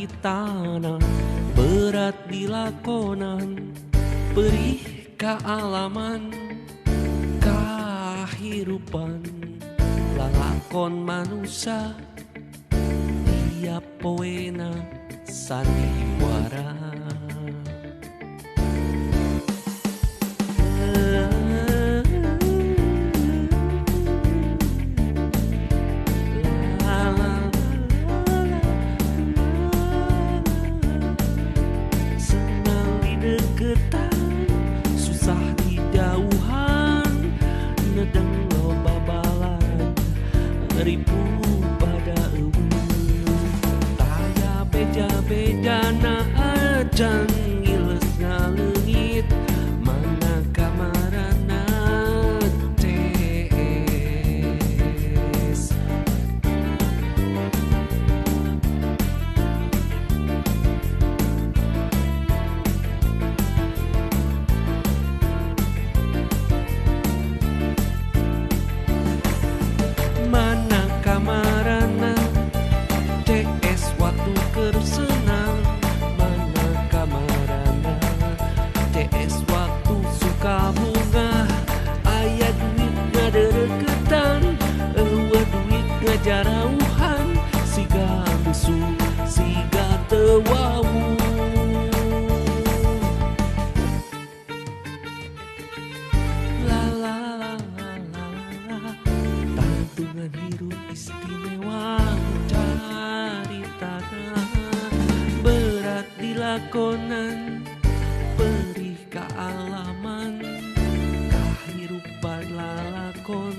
caritana berat dilakonan, perih kaalaman kahirupan lalakon manusia tiap poena sandiwara. Senang di deketan, susah di jauhan, nedeng loba balan, ribu pada taya beja-bejana ajan ngiles ngalengit, mana kamarana tees. Mana kamarana TS waktu kersenang, mana kamarana TS waktu suka bunga, aya duit ngadereketan, eueuh duit ngajarauhan, siga musuh siga teu wau. La la la la la la, tantungan hirup istimewa caritana berat dilakonan, perih kaalaman kahirupan lalakon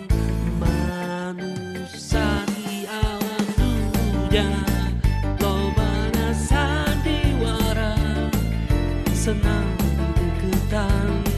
manusia di alam dunia, lobana sandiwara senang di deketan.